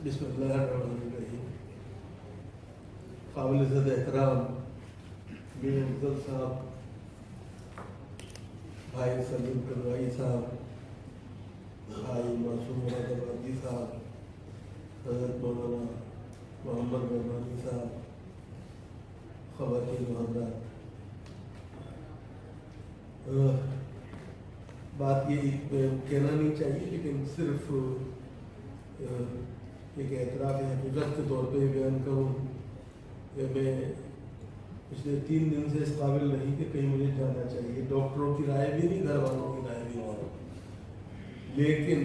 بسم اللہ الرحمن الرحیم. قابل صد احترام میر افضل صاحب، بھائی سلیم کروائی صاحب، بھائی معصوم مراد آبادی صاحب، حضرت مولانا محمد رحمانی صاحب، خواتین و حضرات، بات یہ کہنا نہیں چاہیے لیکن صرف ایک اعتراف ہے حقیقت کے طور پہ بیان کروں کہ میں پچھلے 3 دن سے اس قابل نہیں کہ کہیں مجھے جانا چاہیے. ڈاکٹروں کی رائے بھی نہیں، گھر والوں کی رائے بھی نہیں، لیکن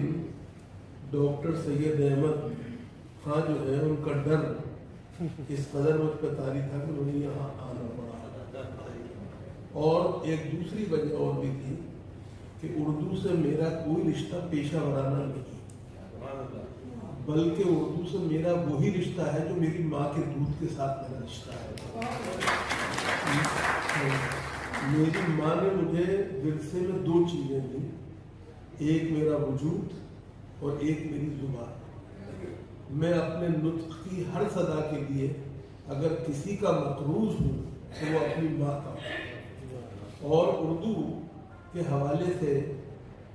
ڈاکٹر سید احمد خان جو ہے ان کا ڈر اس قدر مجھ پہ طاری تھا کہ مجھے یہاں آنا پڑا. اور ایک دوسری وجہ اور بھی تھی کہ اردو سے میرا کوئی رشتہ پیشہ ورانہ نہیں، بلکہ اردو سے میرا وہی رشتہ ہے جو میری ماں کے دودھ کے ساتھ میرا رشتہ ہے. میری ماں نے مجھے ورثے میں 2 چیزیں دی، ایک میرا وجود اور ایک میری زبان. میں اپنے نطق کی ہر صدا کے لیے اگر کسی کا مقروض ہوں تو وہ اپنی ماں کا. اور اردو کے حوالے سے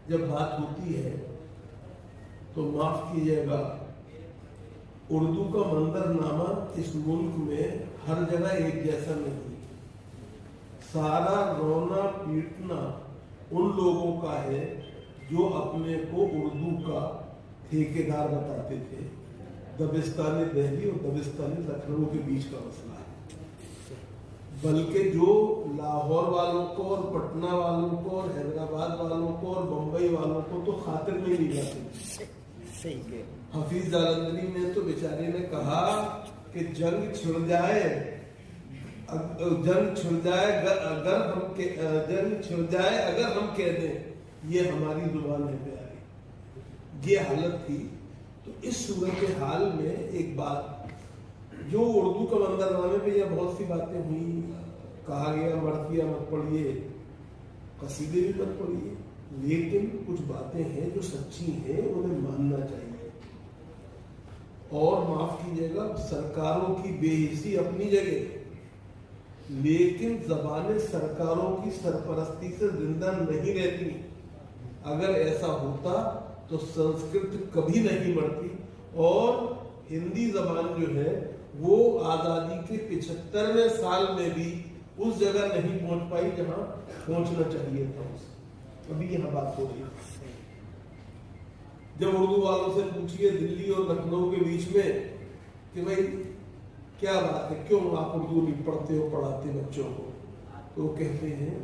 جب بات ہوتی ہے تو معاف کیجیے گا، اردو کا منظرنامہ اس ملک میں ہر جگہ ایک جیسا نہیں. سارا رونا پیٹنا ان لوگوں کا ہے جو اپنے کو اردو کا ٹھیکیدار بتاتے تھے. دبستان دہلی اور دبستان لکھنؤ کے بیچ کا مسئلہ ہے، بلکہ جو لاہور والوں کو اور پٹنہ والوں کو اور حیدرآباد والوں کو اور بمبئی والوں کو تو خاطر میں نہیں جاتے. حفیظ جالندھری نے تو بیچارے نے کہا کہ جنگ چھڑ جائے اگر ہم کہہ دیں یہ ہماری زبان ہے پیاری. یہ حالت تھی. تو اس صورت حال میں ایک بات جو اردو کا منظرنامے پہ یہ بہت سی باتیں ہوئی، کہا گیا مرثیہ مت پڑھیے، قصیدے بھی مت پڑھیے، لیکن کچھ باتیں ہیں جو سچی ہیں انہیں ماننا چاہیے. اور معاف کیجیے گا، سرکاروں کی بے حسی اپنی جگہ، لیکن زبانیں سرکاروں کی سرپرستی سے زندہ نہیں رہتی. اگر ایسا ہوتا تو سنسکرت کبھی نہیں مرتی اور ہندی زبان جو ہے وہ آزادی کے 75ویں سال میں بھی اس جگہ نہیں پہنچ پائی جہاں پہنچنا چاہیے تھا. ابھی یہاں بات ہو رہی ہے، جب اردو والوں سے پوچھیے دلی اور لکھنؤ کے بیچ میں کہ بھائی کیا بات ہے، کیوں آپ اردو نہیں پڑھتے ہو پڑھاتے بچوں کو، تو وہ کہتے ہیں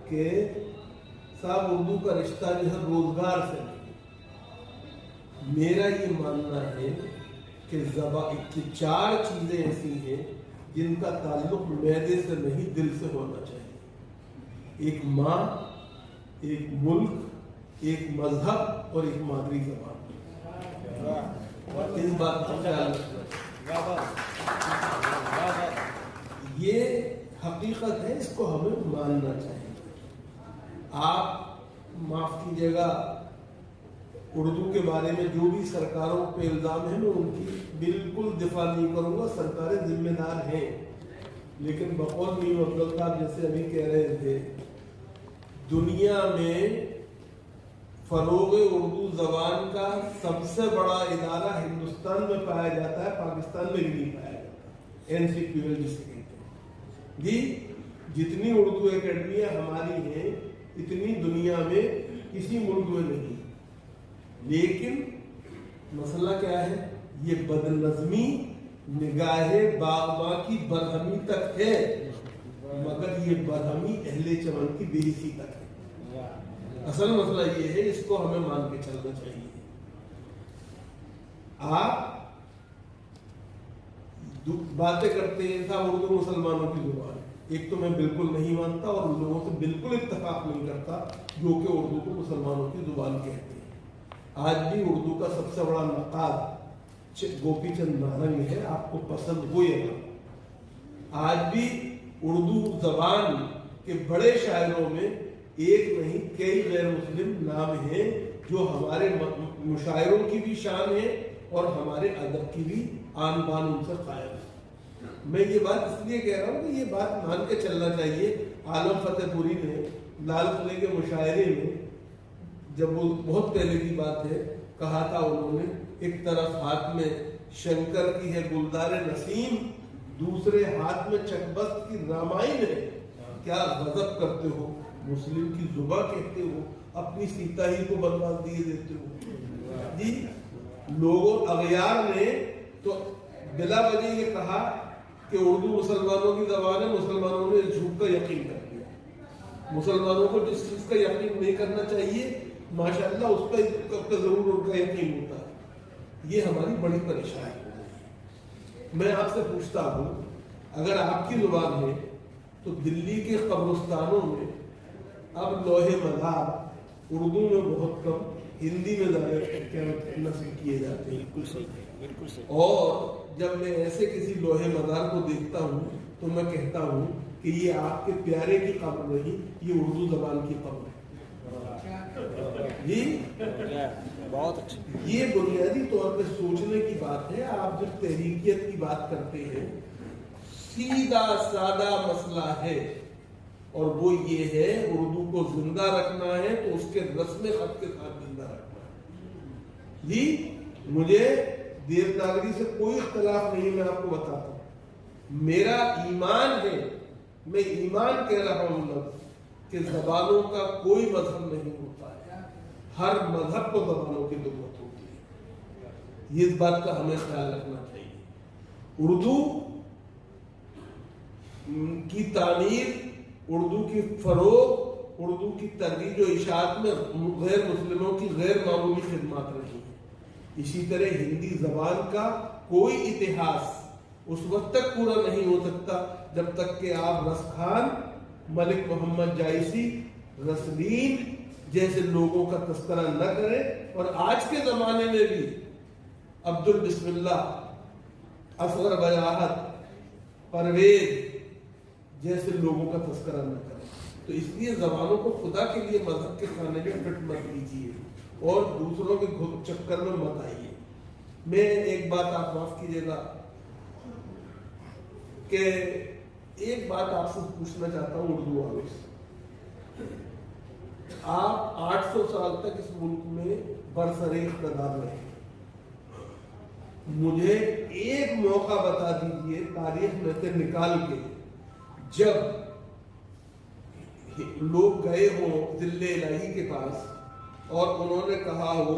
کہ صاحب اردو کا رشتہ جو ہے روزگار سے نہیں. میرا یہ ماننا ہے کہ 4 چیزیں ایسی ہیں جن کا تعلق معدے سے نہیں دل سے ہونا چاہیے. ایک ماں، ایک ملک، ایک مذہب اور ایک مادری زبان. اس بات کا خیال یہ حقیقت ہے، اس کو ہمیں ماننا چاہیے. آپ معاف کیجیے گا، اردو کے بارے میں جو بھی سرکاروں پہ الزام ہے میں ان کی بالکل دفاع نہیں کروں گا، سرکاریں ذمہ دار ہیں. لیکن بقول میر افضل صاحب جیسے ابھی کہہ رہے تھے، دنیا میں فروغ اردو زبان کا سب سے بڑا ادارہ ہندوستان میں پایا جاتا ہے، پاکستان میں بھی نہیں پایا جاتا. NCPL جسے کہتے ہیں جی، جتنی اردو اکیڈمیاں ہماری ہیں اتنی دنیا میں کسی ملک میں نہیں. لیکن مسئلہ کیا ہے، یہ بدنظمی نگاہ باغباں کی برہمی تک ہے، مگر یہ برہمی اہل چمن کی بے حسی تک ہے. اصل مسئلہ یہ ہے، اس کو ہمیں مان کے چلنا چاہیے. آپ باتیں کرتے ہیں صاحب اردو مسلمانوں کی زبان، ایک تو میں بالکل نہیں مانتا اور ان لوگوں سے بالکل اتفاق نہیں کرتا جو کہ اردو کو مسلمانوں کی زبان کہتے ہیں. آج بھی اردو کا سب سے بڑا نقاد گوپی چند نارنگ ہے، آپ کو پسند ہو یا نہ. آج بھی اردو زبان کے بڑے شاعروں میں ایک نہیں کئی غیر مسلم نام ہیں جو ہمارے مشاعروں کی بھی شان ہے اور ہمارے ادب کی بھی آن بان ان سے قائم ہے۔ میں یہ بات اس لیے کہہ رہا ہوں کہ یہ بات مان کے چلنا چاہیے۔ عالم فتح پوری نے لال قلعے کے مشاعرے میں، جب وہ بہت پہلے کی بات ہے، کہا تھا انہوں نے، ایک طرف ہاتھ میں شنکر کی ہے گلدار نسیم، دوسرے ہاتھ میں چکبست کی رامائن ہے، کیا غضب کرتے ہو، مسلم کی زباں کہتے ہو، اپنی سیتا ہی کو برباد دیے دیتے ہو۔ جی لوگوں اغیار نے تو بلا وجہ یہ کہا کہ اردو مسلمانوں کی زبان ہے، مسلمانوں نے اس جھوٹ کا یقین کر لیا۔ مسلمانوں کو جس چیز کا یقین نہیں کرنا چاہیے ماشاءاللہ اس کا ضرور ان کا یقین ہوتا ہے۔ یہ ہماری بڑی پریشانی ہے۔ میں آپ سے پوچھتا ہوں، اگر آپ کی زبان ہے تو دلی کے قبرستانوں میں اب لوہے مزار اردو میں بہت کم، ہندی میں زیادہ نصب کیے جاتے ہیں۔ بالکل صحیح، بالکل صحیح۔ اور جب میں ایسے کسی لوہے مزار کو دیکھتا ہوں تو میں کہتا ہوں کہ یہ آپ کے پیارے کی قبر نہیں، یہ اردو زبان کی قبر ہے۔ جی بہت اچھی، یہ بنیادی طور پہ سوچنے کی بات ہے۔ آپ جب تحریکیت کی بات کرتے ہیں، سیدھا سادہ مسئلہ ہے، اور وہ یہ ہے اردو کو زندہ رکھنا ہے تو اس کے رسم خط کے ساتھ زندہ رکھنا ہے۔ جی مجھے دیوناگری سے کوئی اختلاف نہیں، میں آپ کو بتاتا ہوں، میرا ایمان ہے، میں ایمان کہہ رہا ہوں لفظ کہ زبانوں کا کوئی مذہب نہیں ہوتا ہے، ہر مذہب کو زبانوں کی ضرورت ہوتی ہے۔ یہ اس بات کا ہمیں خیال رکھنا چاہیے۔ اردو کی تعمیر، اردو کی فروغ، اردو کی ترویج و اشاعت میں غیر مسلموں کی غیر معمولی خدمات رہی ہیں۔ اسی طرح ہندی زبان کا کوئی اتہاس اس وقت تک پورا نہیں ہو سکتا جب تک کہ آپ رسخان، ملک محمد جائسی، رسلین جیسے لوگوں کا تذکرہ نہ کریں، اور آج کے زمانے میں بھی عبد البسم اللہ، اصغر وجاہت، پرویز جیسے لوگوں کا تذکرہ نہ کریں۔ تو اس لیے زبانوں کو خدا کے لیے مذہب کے خانے میں فٹ مت لیجیے اور دوسروں کے چکر میں مت آئیے۔ میں ایک بات، آپ معاف کیجیے گا کہ ایک بات آپ سے پوچھنا چاہتا ہوں اردو والوں سے۔ آپ 800 سال تک اس ملک میں برسر اقتدار رہے، مجھے ایک موقع بتا دیجئے تاریخ میں سے نکال کے جب لوگ گئے ہوں ذل الہی کے پاس اور انہوں نے کہا ہو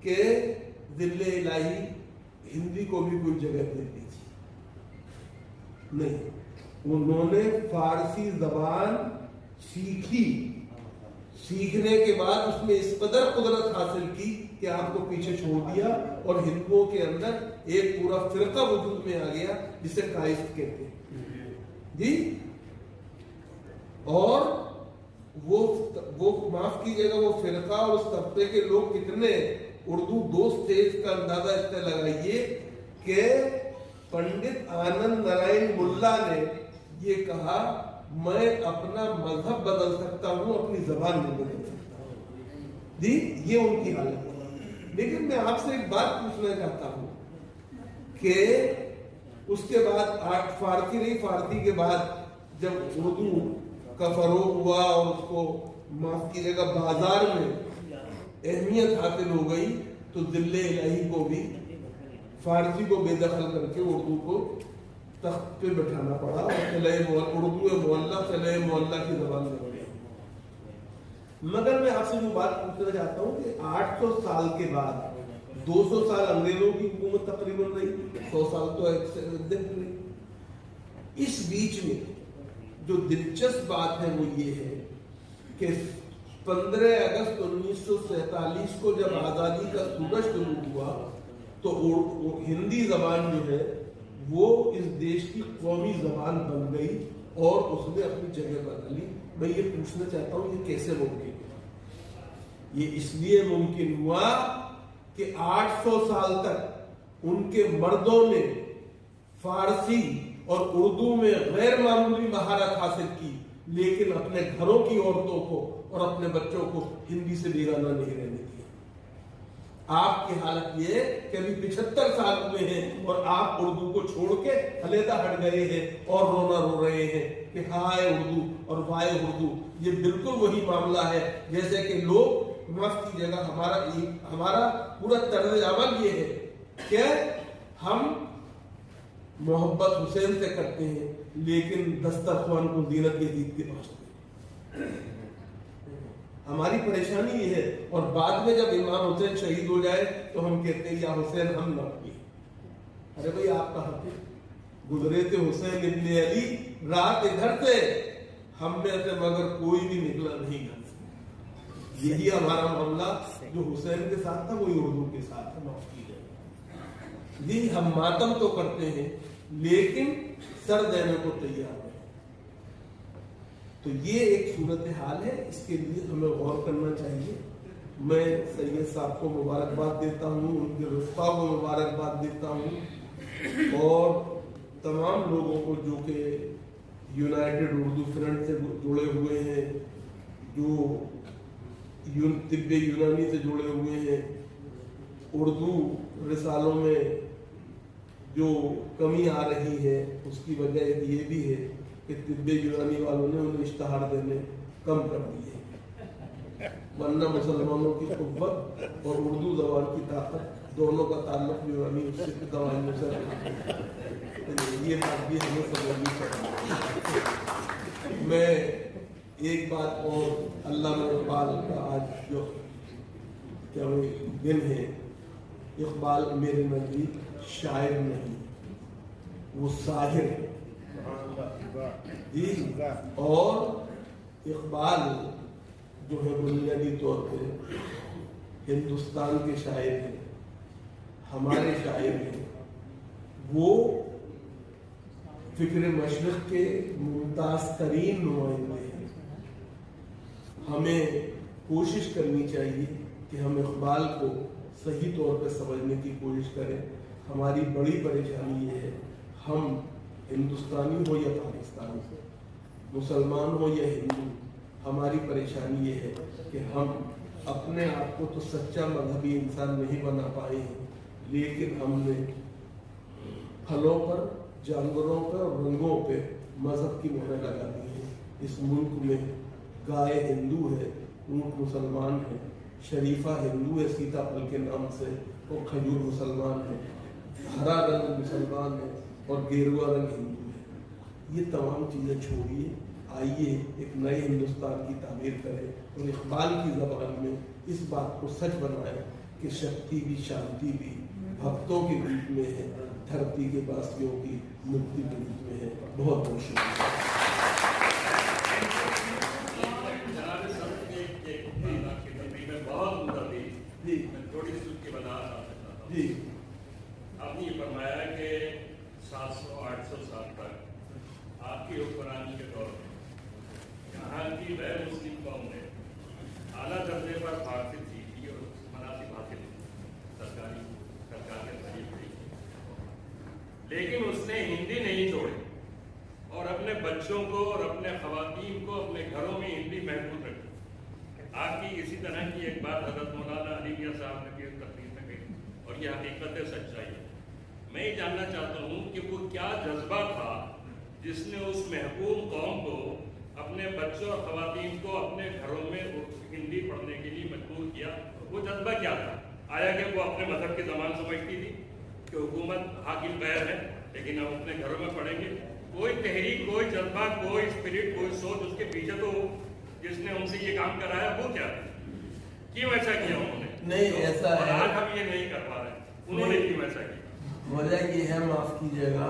کہ ذل الہی ہندی کو بھی کوئی جگہ دے دیجیے۔ نہیں، انہوں نے فارسی زبان سیکھی، سیکھنے کے بعد اس میں اس قدر قدرت حاصل کی کہ آپ کو پیچھے چھوڑ دیا، اور ہندوؤں کے اندر ایک پورا فرقہ وجود میں آ گیا جسے کائست کہتے ہیں۔ جی اور وہ معاف کیجیے گا، وہ فرقہ اور اس طبقے کے لوگ کتنے اردو دوست تھے، اس کا اندازہ اس سے لگائیے کہ پنڈت آنند نارائن ملا نے یہ کہا، میں اپنا مذہب بدل سکتا ہوں، اپنی زبان نہیں بدل سکتا ہوں۔ جی یہ ان کی حالت ہے۔ لیکن میں آپ سے ایک بات پوچھنا چاہتا ہوں کہ اس کے بعد فارسی نہیں، فارسی کے بعد جب اردو کا فروغ ہوا اور اس کو معاف کیجیے گا بازار میں اہمیت حاصل ہو گئی، تو ذل الہی کو بھی فارسی کو بے دخل کر کے اردو کو تخت پہ بٹھانا پڑا، اور اردو معلّہ چلے معلّہ کی زبان میں ہو گیا۔ مگر میں آپ سے وہ بات پوچھنا چاہتا ہوں کہ 800 سال کے بعد 200 سال انگریزوں کی حکومت تقریباً رہی، 100 سال تو ایکسیڈنٹ رہی، اس بیچ میں جو دلچسپ بات ہے وہ یہ ہے کہ 15 اگست 1947 کو جب آزادی کا سورج شروع ہوا تو ہندی زبان جو ہے وہ اس دیش کی قومی زبان بن گئی اور اس نے اپنی جگہ بنا لی۔ میں یہ پوچھنا چاہتا ہوں یہ کیسے ممکن ہوا؟ یہ اس لیے ممکن ہوا کہ 800 سال تک ان کے مردوں نے فارسی اور اردو میں غیر معمولی مہارت حاصل کی، لیکن اپنے گھروں کی عورتوں کو اور اپنے بچوں کو ہندی سے بیگانہ نہیں رہنے دیا۔ آپ کی حالت یہ ہے کہ ابھی 75 سال ہوئے ہیں اور آپ اردو کو چھوڑ کے علیحدہ ہٹ گئے ہیں اور رونا رو رہے ہیں کہ ہائے اردو اور وائے اردو. یہ بالکل وہی معاملہ ہے جیسے کہ لوگ معاف کیجیے گا ہمارا پورا طرز عمل یہ ہے کہ ہم محبت حسین سے کرتے ہیں لیکن دسترخوان کو زینت یزید کے پہنچتے ہیں. ہماری پریشانی یہ ہے اور بعد میں جب امام حسین شہید ہو جائے تو ہم کہتے ہیں یا حسین ہم نہ ہوئے. ارے بھائی آپ کا حق ہے, گزرے تھے حسین ابن علی رات ادھر سے, ہم میں سے مگر کوئی بھی نکلا نہیں گھر سے. یہی ہمارا معاملہ جو حسین کے ساتھ تھا وہی اردو کے ساتھ تھا. معاف کیجیے جی, ہم ماتم تو کرتے ہیں لیکن سر دینے کو تیار ہیں. تو یہ ایک صورتحال ہے, اس کے لیے ہمیں غور کرنا چاہیے. میں سید صاحب کو مبارکباد دیتا ہوں, ان کے رفقا کو مبارکباد دیتا ہوں اور تمام لوگوں کو جو کہ یونائٹڈ اردو فرنٹ سے جڑے ہوئے ہیں, جو طب یونانی سے جڑے ہوئے ہیں. اردو رسالوں میں جو کمی آ رہی ہے اس کی وجہ یہ بھی ہے کہ طب یونانی والوں نے انہیں اشتہار دینے کم کر دیے, ورنہ مسلمانوں کی قوت اور اردو زبان کی طاقت دونوں کا تعلق یونانی اس سے دوائیوں سے رہا. یہ بات بھی ہمیں سمجھنی چاہیے. میں ایک بات اور, علامہ اقبال کا آج جو کیا دن ہے, اقبال میرے نزدیک شاعر نہیں وہ ساحر ہے جی. اور اقبال جو ہے بنیادی طور پہ ہندوستان کے شاعر ہیں, ہمارے شاعر ہیں. وہ فکر مشرق کے ممتاز ترین نمائندے ہیں. ہمیں کوشش کرنی چاہیے کہ ہم اقبال کو صحیح طور پہ سمجھنے کی کوشش کریں. ہماری بڑی پریشانی یہ ہے, ہم ہندوستانی ہو یا پاکستانی, مسلمان ہو یا ہندو, ہماری پریشانی یہ ہے کہ ہم اپنے آپ کو تو سچا مذہبی انسان نہیں بنا پائے ہیں, لیکن ہم نے پھلوں پر, جانوروں پر اور رنگوں پہ مذہب کی مہر لگا دی ہے. اس ملک میں گائے ہندو ہے, اونٹ مسلمان ہے, شریفہ ہندو ہے سیتا پھل کے نام سے, اور کھجور مسلمان ہے, ہرا رنگ مسلمان ہے اور گیروا رنگ ہندو ہے. یہ تمام چیزیں چھوڑیے, آئیے ایک نئے ہندوستان کی تعمیر کریں اور اقبال کی زبان میں اس بات کو سچ بنائیں کہ شکتی بھی شانتی بھی بھکتوں کے بیچ میں ہے, دھرتی کے باسیوں کی مکتی کے بیچ میں ہے. بہت بہت شکریہ. جی, آپ نے یہ فرمایا کہ 700-800 سال تک آپ کی حکمرانی کے دور میں یہاں کی غیر مسلم قوم نے اعلیٰ درجے پر فارسی سیکھی اور مناسب حاصل سرکار کے ذریعے پڑھی, لیکن اس نے ہندی نہیں چھوڑی اور اپنے بچوں کو اور اپنے خواتین کو اپنے گھروں میں ہندی محفوظ رکھی. آپ کی اسی طرح کی ایک بات حضرت مولانا علی میاں صاحب نے بھی تقریر میں کہی اور یہ حقیقت سچائی ہے. میں یہ جاننا چاہتا ہوں کہ وہ کیا جذبہ تھا جس نے اس محکوم قوم کو, اپنے بچوں اور خواتین کو اپنے گھروں میں ہندی پڑھنے کے لیے مجبور کیا. وہ جذبہ کیا تھا؟ آیا کہ وہ اپنے مذہب کی زبان سمجھتی تھی کہ حکومت حاکم غیر ہے لیکن ہم اپنے گھروں میں پڑھیں گے؟ کوئی تحریک, کوئی جذبہ, کوئی اسپرٹ, کوئی سوچ اس کے پیچھے تو جس نے ان سے یہ کام کرایا وہ کیا تھا؟ کیوں ایسا کیا انہوں نے؟ نہیں ایسا ہے, آج ہم یہ نہیں کر پا رہے, انہوں نے کیوں ایسا کیا؟ وجہ یہ ہے, معاف کیجیے گا,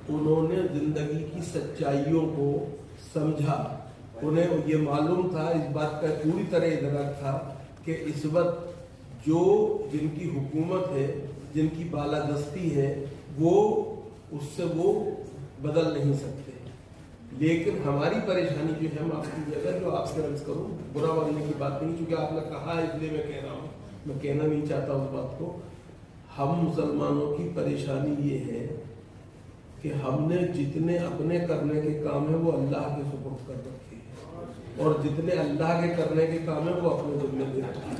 انہوں نے زندگی کی سچائیوں کو سمجھا. انہیں یہ معلوم تھا, اس بات کا پوری طرح ادراک تھا کہ اس وقت جو جن کی حکومت ہے, جن کی بالادستی ہے, وہ اس سے وہ بدل نہیں سکتے. لیکن ہماری پریشانی جو ہے, معاف کیجیے گا, جو آپ سے عرض کروں, برا ماننے کی بات نہیں, کیونکہ آپ نے کہا اس لیے میں کہہ رہا ہوں, میں کہنا نہیں چاہتا اس بات کو. ہم مسلمانوں کی پریشانی یہ ہے کہ ہم نے جتنے اپنے کرنے کے کام ہیں وہ اللہ کے سپرد کر رکھے ہیں, اور جتنے اللہ کے کرنے کے کام ہیں وہ اپنے ذمہ دے رکھے ہیں.